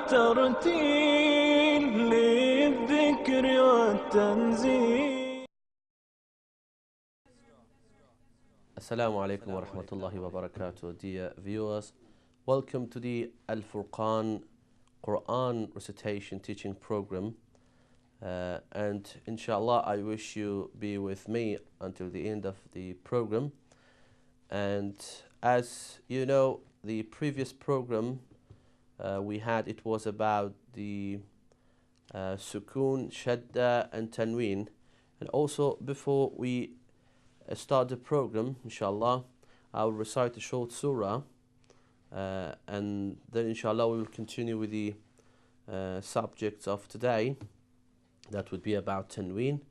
الترتيل للذكر والتنزيل. Assalamu alaikum wa rahmatullahi wa barakatuh, dear viewers. Welcome to the Al Furqan Quran recitation teaching program. And inshallah, I wish you be with me until the end of the program. And as you know, the previous program we had, it was about the Sukun, Shadda and Tanween. And also before we start the program, inshallah, I will recite a short surah, and then inshallah we will continue with the subjects of today. That would be about Tanween,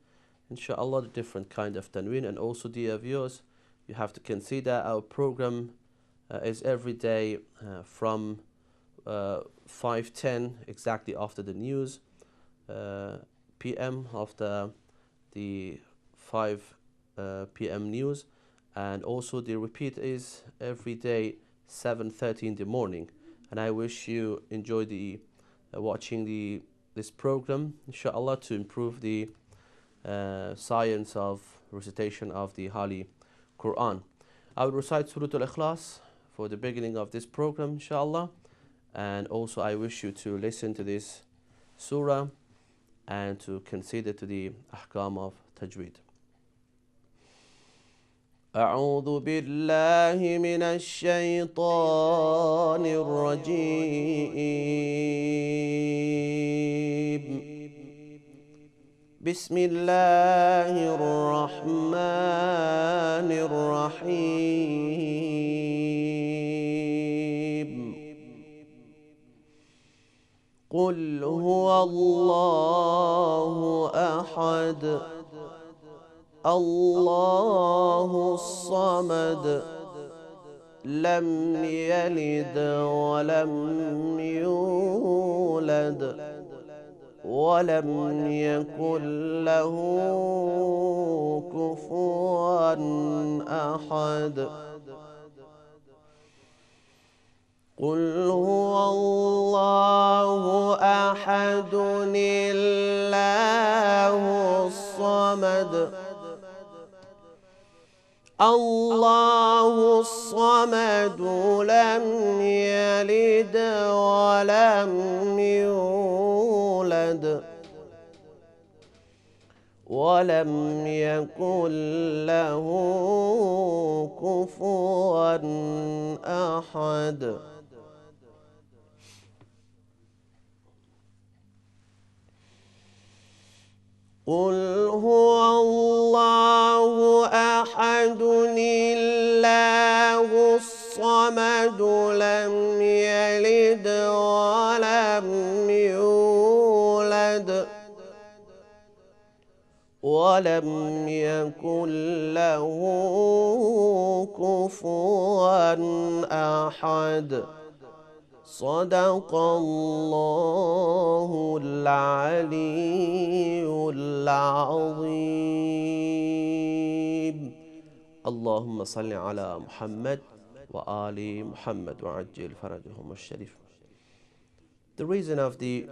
inshallah, the different kind of Tanween. And also, dear viewers, you have to consider our program is every day from 5:10 exactly after the news, p.m. after the 5 p.m. news, and also the repeat is every day 7:30 in the morning. And I wish you enjoy the watching this program, inshallah, to improve the science of recitation of the Holy Quran. I will recite Surah Al-Ikhlas for the beginning of this program, inshallah, and also I wish you to listen to this surah and to consider to the ahkam of tajweed. أعوذ بالله من الشيطان الرجيم. بسم الله الرحمن الرحيم. قل هو الله أحد الله الصمد لم يلد ولم يولد ولم يكن له كفوا أحد. قل هو الله أحد الله الصمد الله الصمد لم يلد ولم يولد ولم يكن له كفوا أحد. قل هو الله أحد الله الصمد لم يلد ولم يولد ولم يكن له كفوا أحد. صدق الله العلي العظيم. اللهم صل على محمد وآل محمد وعجل فرجهم الشريف. The reason of the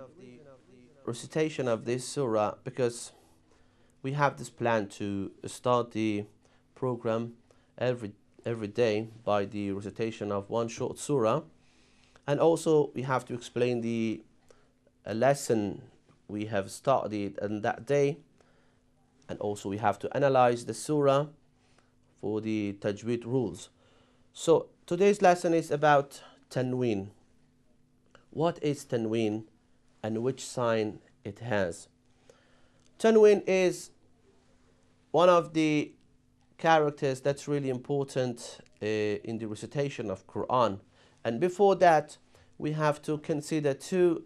recitation of this surah, because we have this plan to start the program every day by the recitation of one short surah. And also we have to explain the lesson we have studied on that day. And also we have to analyze the surah for the tajweed rules. So today's lesson is about Tanween. What is Tanween and which sign it has? Tanween is one of the characters that's really important in the recitation of Quran. And before that, we have to consider two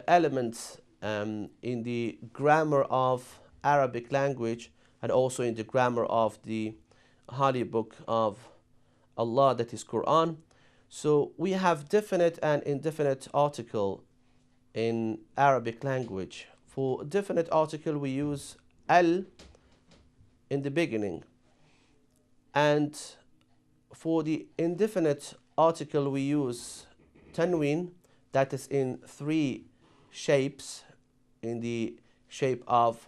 elements in the grammar of Arabic language and also in the grammar of the Holy Book of Allah, that is Quran. So we have definite and indefinite article in Arabic language. For definite article, we use al in the beginning. And for the indefinite article, we use tanween that is in three shapes, in the shape of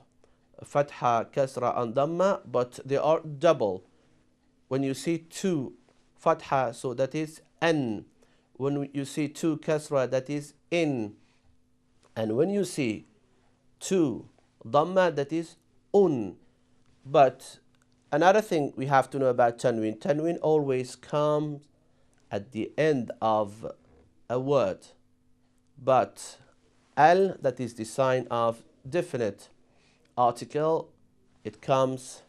fatha, kasra and dhamma, but they are double. When you see two fatha, so that is an. When you see two kasra, that is in. And when you see two dhamma, that is un. But another thing we have to know about tanween, tanween always comes at the end of a word. But al, that is the sign of definite article, it comes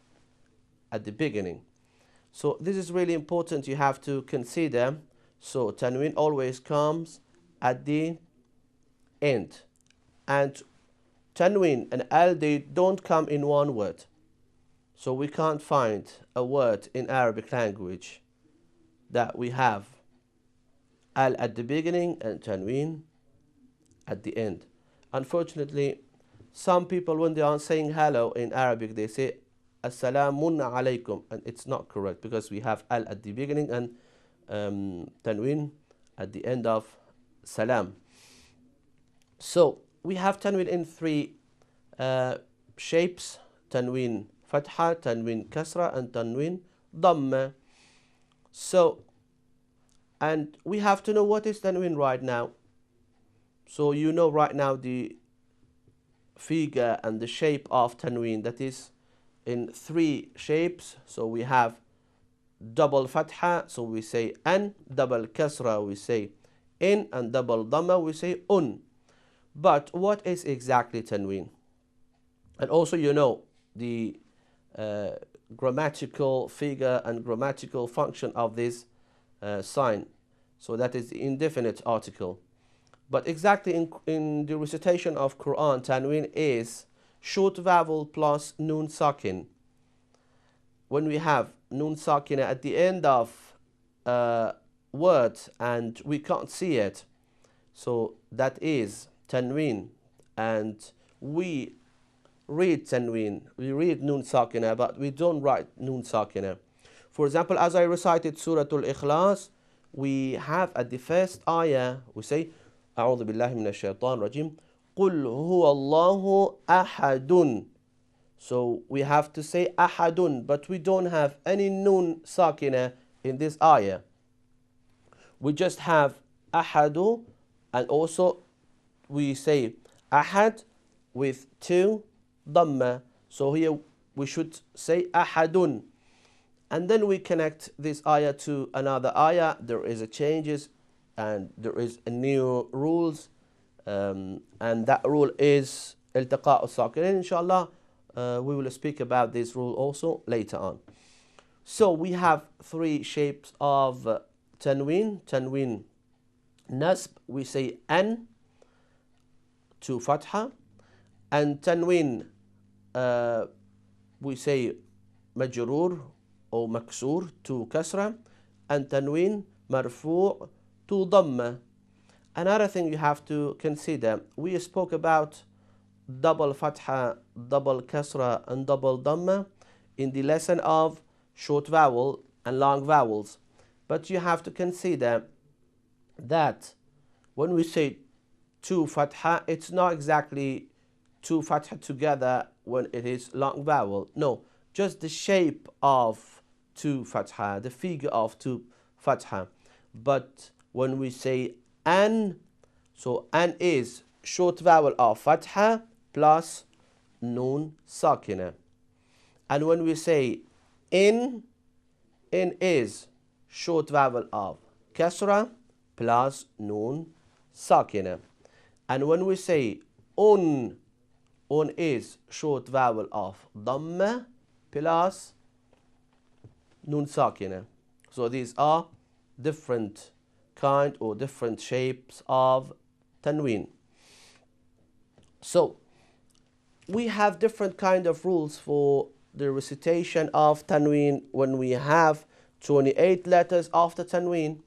at the beginning. So this is really important, you have to consider. So tanween always comes at the end. And tanween and al, they don't come in one word. So we can't find a word in Arabic language that we have al at the beginning and tanween at the end. Unfortunately, some people, when they are saying hello in Arabic, they say assalamun alaykum, and it's not correct because we have al at the beginning and tanween at the end of salam. So we have tanween in three shapes: tanween fatha, tanween kasra, and tanween dhamma. So, and we have to know what is tanween right now. So you know right now the figure and the shape of tanween, that is in three shapes. So we have double fatha, so we say an, double kasra, we say in, and double dhamma, we say un. But what is exactly tanween? And also you know the grammatical figure and grammatical function of this sign. So that is the indefinite article. But exactly in the recitation of Quran, tanween is short vowel plus nun sakin. When we have nun sakin at the end of a word and we can't see it, so that is tanween. And we read tanween, we read nun sakina, but we don't write nun sakina. For example, as I recited Surah Al-Ikhlas, we have at the first ayah, we say أعوذ بالله من الشيطان الرجيم قل هو الله أحد. So we have to say أحد, but we don't have any nun sakina in this ayah. We just have أحد, and also we say أحد with two dhamma. So here we should say ahadun, and then we connect this ayah to another ayah. There is a changes and there is a new rules, and that rule is iltiqa as-sakinain. Inshallah, we will speak about this rule also later on. So we have three shapes of tanween. Tanween nasb, we say an to fatha, and tanween we say majrur or maksur to kasra, and tanween marfu' to dhamma. Another thing you have to consider, we spoke about double fatha, double kasra, and double dhamma in the lesson of short vowel and long vowels. But you have to consider that when we say two fatha, it's not exactly two fatha together when it is long vowel. No, just the shape of two fatha, the figure of two fatha. But when we say an, so an is short vowel of fatha plus nun sakina. And when we say in is short vowel of kasra plus nun sakina. And when we say un is short vowel of dhamma plus nun sakina. So these are different kind or different shapes of tanween. So we have different kind of rules for the recitation of tanween. When we have 28 letters after tanween,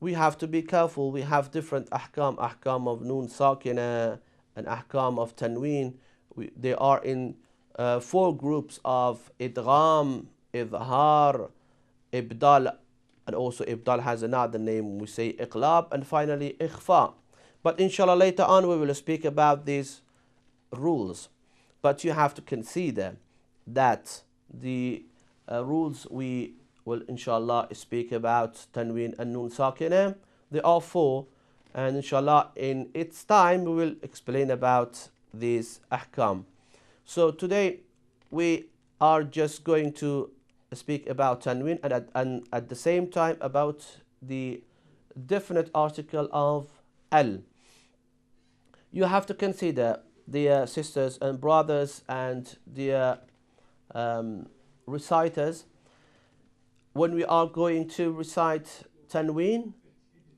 we have to be careful. We have different ahkam of nun sakina and ahkam of tanween. They are in four groups of idgham, idhar, ibdal, and also ibdal has another name, we say iqlab, and finally ikhfa. But inshallah later on we will speak about these rules. But you have to consider that the rules we will inshallah speak about tanween and nun sakina, they are four, and inshallah in its time we will explain about these ahkam. So today we are just going to speak about tanween and at the same time about the definite article of al. You have to consider, dear sisters and brothers and dear reciters, when we are going to recite tanween,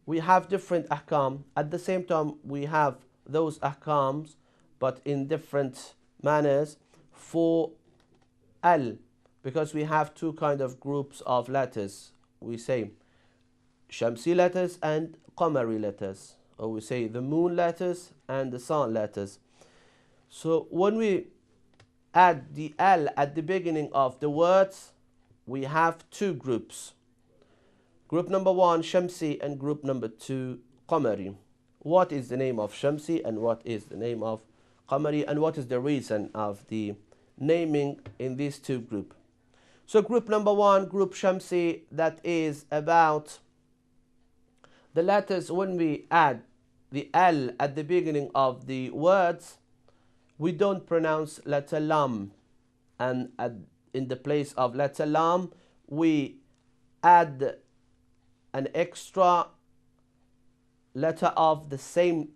we have different ahkam. At the same time, we have those ahkams, but in different manners for al, because we have two kind of groups of letters. We say Shamsi letters and Qamari letters, or we say the moon letters and the sun letters. So when we add the al at the beginning of the words, we have two groups. Group number one, Shamsi, and group number two, Qamari. What is the name of Shamsi and what is the name of Qamari, and what is the reason of the naming in these two groups? So group number one, group Shamsi, that is about the letters. When we add the al at the beginning of the words, we don't pronounce letter lam, and in the place of letter lam we add an extra letter of the same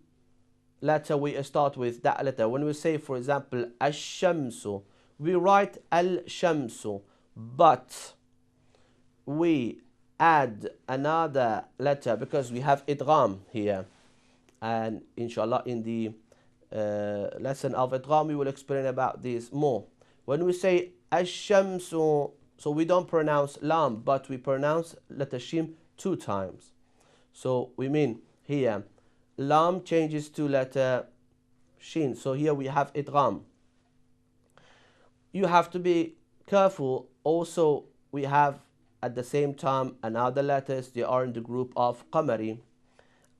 letter we start with, that letter. When we say, for example, ash-shamsu, we write al-shamsu, but we add another letter because we have idgham here, and inshallah in the lesson of idgham we will explain about this more. When we say ash-shamsu, so we don't pronounce lam, but we pronounce letter shin two times. So we mean here lam changes to letter shin, so here we have idgham. You have to be careful also. We have at the same time another letters, they are in the group of Qamari,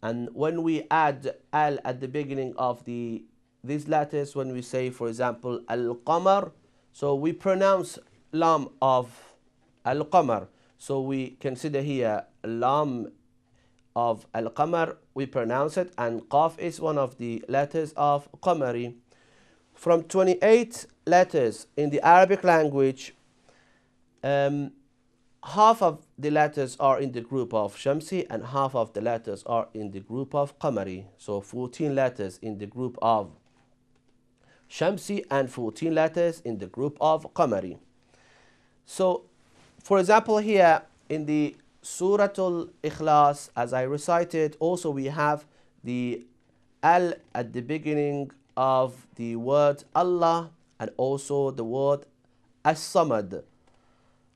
and when we add al at the beginning of these letters, when we say, for example, al-qamar, so we pronounce lam of al-qamar. So we consider here lam of al-qamar, we pronounce it, and qaf is one of the letters of Qamari. From 28 letters in the Arabic language, half of the letters are in the group of Shamsi and half of the letters are in the group of Qamari. So 14 letters in the group of Shamsi and 14 letters in the group of Qamari. So for example here in the Suratul Ikhlas, as I recited, also we have the al at the beginning of the word Allah and also the word as-samad.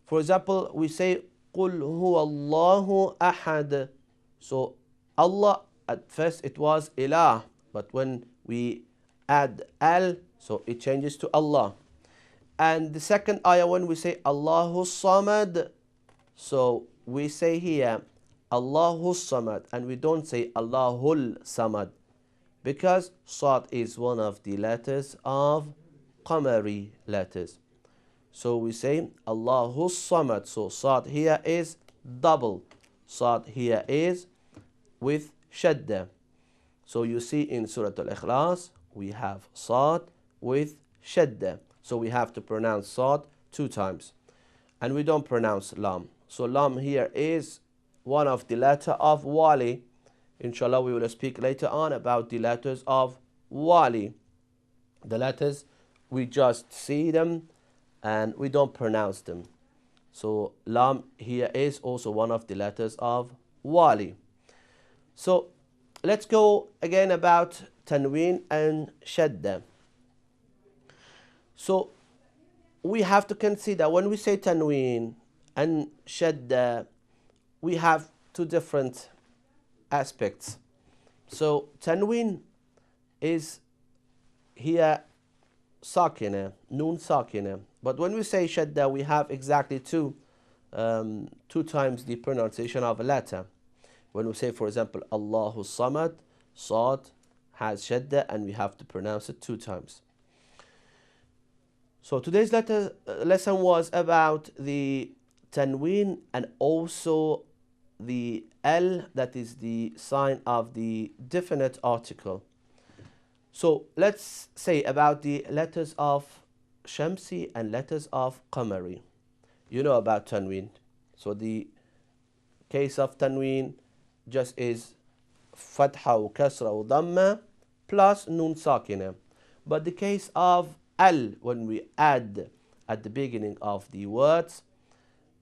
For example, we say قُلْ هُوَ اللَّهُ أَحَدٌ. So Allah, at first it was ilah, but when we add al, so it changes to Allah. And the second ayah, when we say Allahu Samad, so we say here Allahu Samad, and we don't say Allahul Samad, because Sad is one of the letters of Qamari letters. So we say Allahu Samad. So Sad here is double. Sad here is with shadda. So you see in Surah Al-Ikhlas we have Sad with shadda. So we have to pronounce Sad two times. And we don't pronounce lam. So lam here is one of the letter of wali. Inshallah we will speak later on about the letters of wali. The letters, we just see them and we don't pronounce them. So lam here is also one of the letters of wali. So let's go again about tanween and shadda. So we have to consider when we say tanween and shadda, we have two different aspects. So tanween is here sakina, noon sakina. But when we say shadda, we have exactly two times the pronunciation of a letter. When we say, for example, Allahu Samad, Sad has shadda and we have to pronounce it 2 times. So today's lesson was about the tanween and also the L, that is the sign of the definite article. So let's say about the letters of Shamsi and letters of Qamari. You know about tanween. So the case of tanween just is fatha or kasra or dhamma plus nun sakina. But the case of al, when we add at the beginning of the words,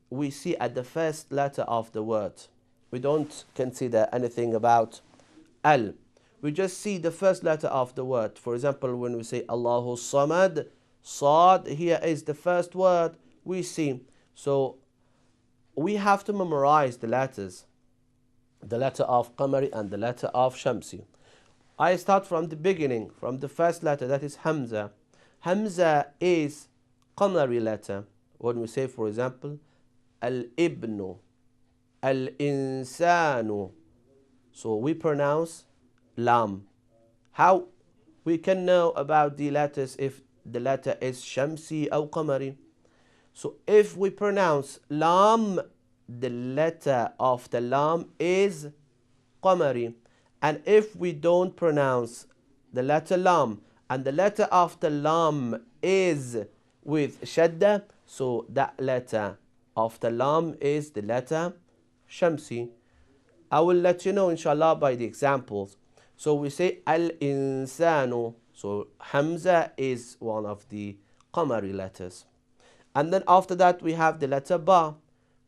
we see at the first letter of the word. We don't consider anything about al. We just see the first letter of the word. For example, when we say Allahu Samad, Sad, here is the first word we see. So we have to memorize the letters, the letter of Qamari and the letter of Shamsi. I start from the beginning, from the first letter, that is Hamza. Hamza is Qamari letter. When we say, for example, Al-Ibnu, Al-Insanu, so we pronounce Lam. How we can know about the letters if the letter is Shamsi or Qamari? So if we pronounce Lam, the letter of the Lam is Qamari. And if we don't pronounce the letter Lam and the letter of the Lam is with Shadda, so that letter of the Lam is the letter Shamsi. I will let you know inshallah by the examples. So we say Al-Insanu. So Hamza is one of the Qamari letters. And then after that we have the letter Ba.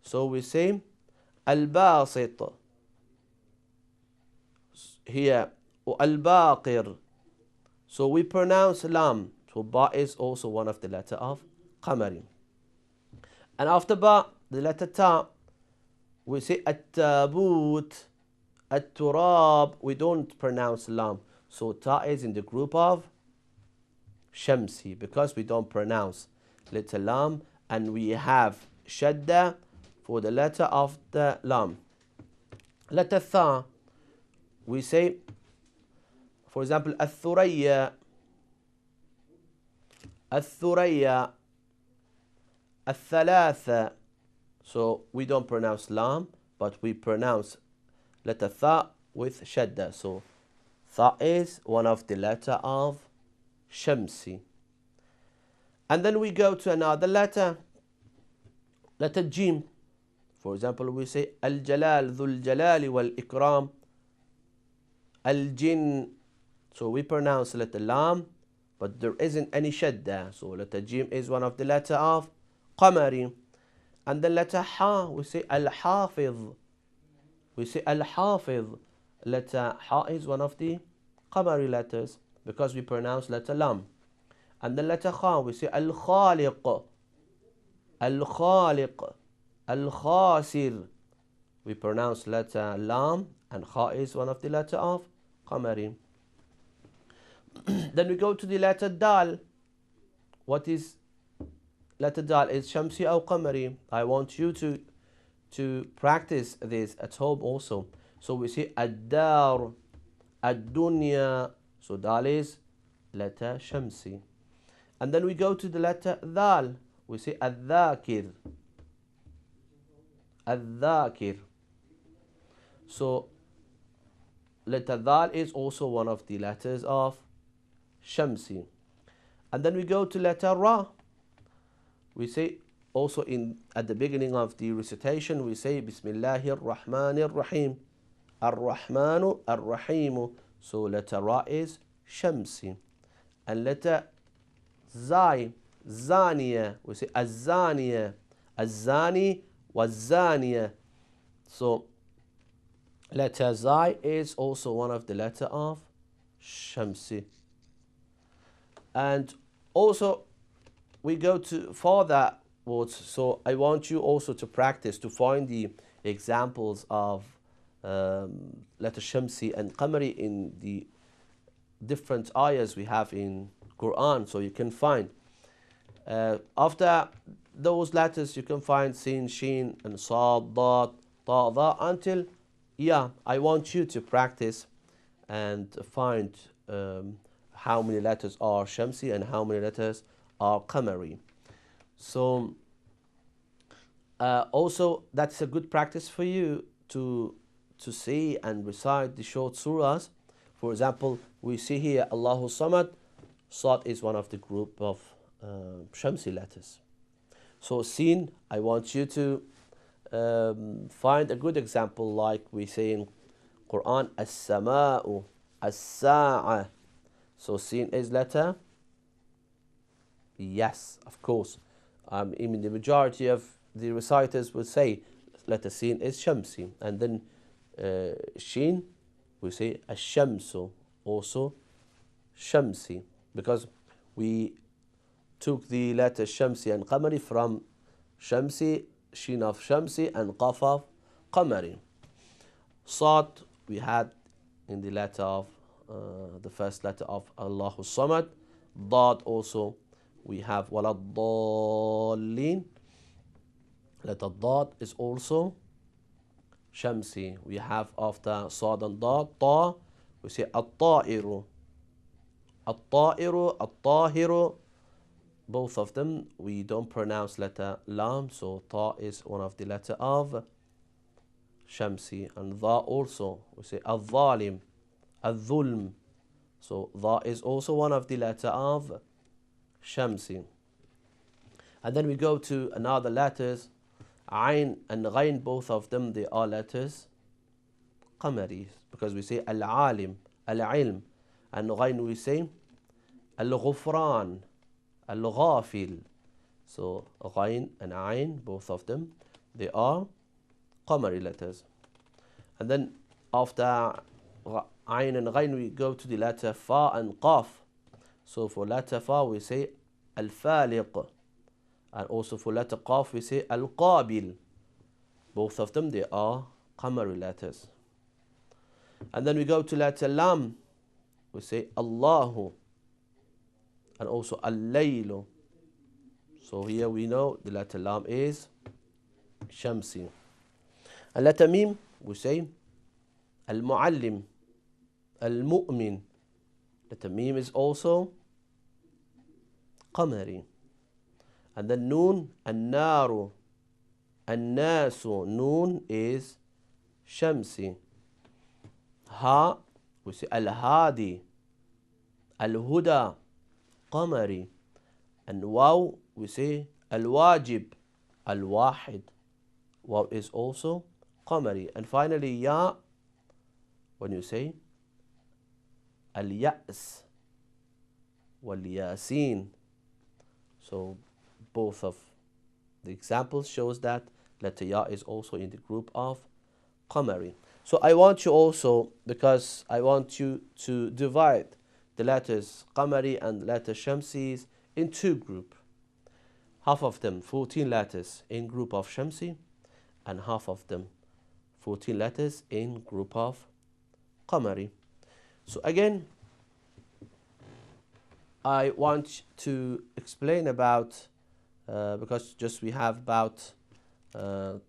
So we say Al-Basit. Here, Al-Baqir. So we pronounce Lam. So Ba is also one of the letter of Qamari. And after Ba, the letter Ta, we say At-Tabut, At-Turab. We don't pronounce Lam. So Ta is in the group of Shamsi because we don't pronounce letter Lam and we have Shadda for the letter of the Lam. Letter Tha, we say, for example, Al-Thuraya, Al-Thuraya, Al-Thalatha. So we don't pronounce Lam, but we pronounce letter Tha with Shadda. So Tha is one of the letter of Shamsi. And then we go to another letter, letter Jim. For example, we say Al-Jalal, Dhul Jalali wal Ikram, Al-Jinn. So we pronounce letter Lam, but there isn't any Shadda. So letter Jim is one of the letter of Qamari. And the letter Ha, we say Al-Hafiz. We say Al-Hafiz. Letter Ha is one of the Qamari letters because we pronounce letter Lam. And the letter Kha, we say Al-Khaliq, Al-Khaliq, Al-Khasir. We pronounce letter Lam and Kha is one of the letter of Qamari. Then we go to the letter Dal. What is letter Dal? Is Shamsi or Qamari? I want you to practice this at home also. So we say Ad-Dar, Ad-Dunya. So Dal is letter Shamsi. And then we go to the letter Dal. We say Al-Dhakir, Al-Dhakir. So letter Dal is also one of the letters of Shamsi. And then we go to letter Ra. We say also at the beginning of the recitation, we say Bismillahir Rahmanir Rahim. Ar-Rahmanu Ar-Rahimu. So letter Ra is Shamsi. And letter Zai, Zaniya. We say Az-Zaniya, Az-Zani was-Zaniya. So letter Zai is also one of the letter of Shamsi. And also we go to further words. So I want you also to practice to find the examples of letter Shamsi and Qamari in the different ayahs we have in Quran. So you can find after those letters you can find Sin, Shin and Sad, Dad, Ta, Dha until Ya. I want you to practice and find how many letters are Shamsi and how many letters are Qamari. So also that's a good practice for you to see and recite the short surahs. For example, we see here Allahu Samad. Sad is one of the group of Shamsi letters. So Sin, I want you to find a good example, like we say in Quran, As-Sama'u, As-Sa'a. So Sin is letter? Yes, of course. Even the majority of the reciters will say letter Sin is Shamsi. And then Shin, we say Ash-Shamsu, also Shamsi. Because we took the letter Shamsi and Qamari from Shamsi, Shin of Shamsi, and Qaf of Qamari. Sad, we had in the letter of the first letter of Allahu Samad. Dad also, we have Waladdallin. Letter Dad is also Shamsi. We have after Sad and Dad, Ta, we say At-Ta'iru. At-Ta'iru, At-Tahiru. Both of them, we don't pronounce letter Lam, so Ta is one of the letter of Shamsi. And Dha also, we say Al-Zalim, Al-Dhulm. So Dha is also one of the letter of Shamsi. And then we go to another letters, Ain and Ghain, both of them, they are letters Qamari, because we say Al-Alim, Al-Ilm. And Ghain we say Al-Ghufran, Al-Ghafil. So Ghain and Ain, both of them, they are Qamari letters. And then after Ain and Ghain, we go to the letter Fa and Qaf. So for letter Fa, we say Al-Faliq. And also for letter Qaf, we say Al-Qabil. Both of them, they are Qamari letters. And then we go to letter Lam, we say Allahu. And also Al-Laylu. So here we know the letter Lam is Shamsi. And letter Mim, we say Al-Muallim, Al-Mu'min. Letter Mim is also Qamari. And then Noon, An-Naru, An-Nasu. Noon is Shamsi. Ha, we say Al-Hadi, Al-Huda, Qamari. And Waw, we say Al-Wajib, Al-Wahid. Waw is also Qamari. And finally Ya, when you say Al-Ya's, Wal-Yasin. So both of the examples shows that letter Ya is also in the group of Qamari. So I want you also, because I want you to divide the letters Qamari and letter Shamsis in two groups. Half of them 14 letters in group of Shamsi, and half of them 14 letters in group of Qamari. So again, I want to explain about because just we have about 2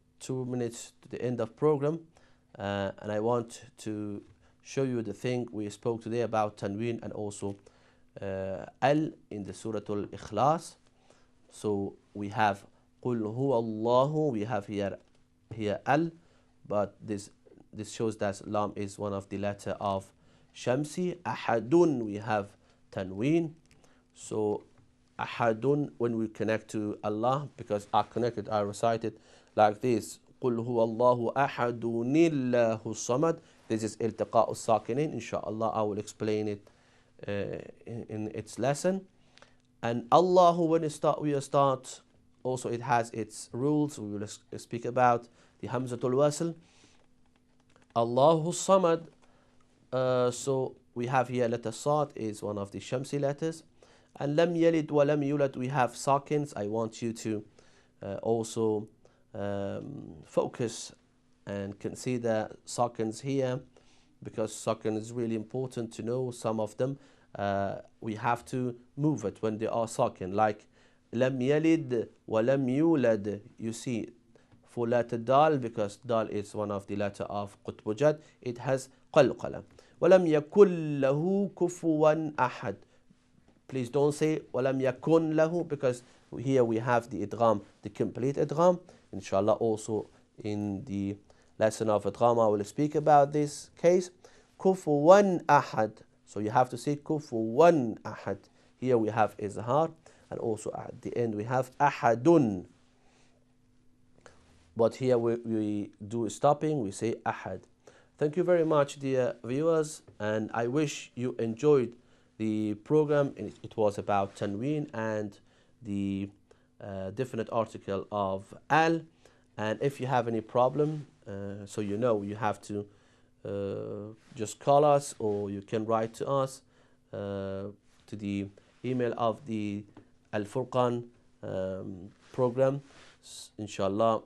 minutes to the end of program, and I want to show you the thing we spoke today about Tanween and also Al in the Surah Al-Ikhlas. So we have Qul huwa Allahu, we have here Al, but this shows that Lam is one of the letter of Shamsi. Ahadun, we have Tanween. So Ahadun, when we connect to Allah, because I connected, I recited like this: Qul huwa Allahu ahadunillahu samad. This is iltiqa'u sakinin. Inshallah, I will explain it in its lesson. And Allahu, when we start, also it has its rules. We will speak about the Hamzatul Wasl. Allahu Samad. So we have here letter Sad is one of the Shamsi letters. And Lam Yalid wa Lam Yulad, we have sakins. I want you to also focus and consider sakins here, because sakin is really important to know. Some of them we have to move it when they are sakin, like Lam Yalid wa Lam Yulad. You see, for letter Dal, because Dal is one of the letter of Qutbujad, it has qalqala. وَلَمْ يَكُنْ لَهُ كُفُوًا أَحَدٌ. Please don't say وَلَمْ يَكُنْ لَهُ, because here we have the idgham, the complete idgham. Inshallah, also in the lesson of idgham I will speak about this case. كُفُوًا أَحَدٌ. So you have to say كُفُوًا أَحَدٌ. Here we have izhar, and also at the end we have أَحَدٌ. But here we do stopping, we say ahad. Thank you very much, dear viewers, and I wish you enjoyed the program. It was about tanween and the definite article of al. And if you have any problem, so you know, you have to just call us, or you can write to us to the email of the Al Furqan program. Inshallah,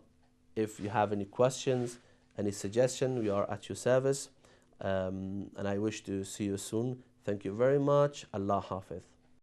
if you have any questions, any suggestion, we are at your service. And I wish to see you soon. Thank you very much. Allah Hafiz.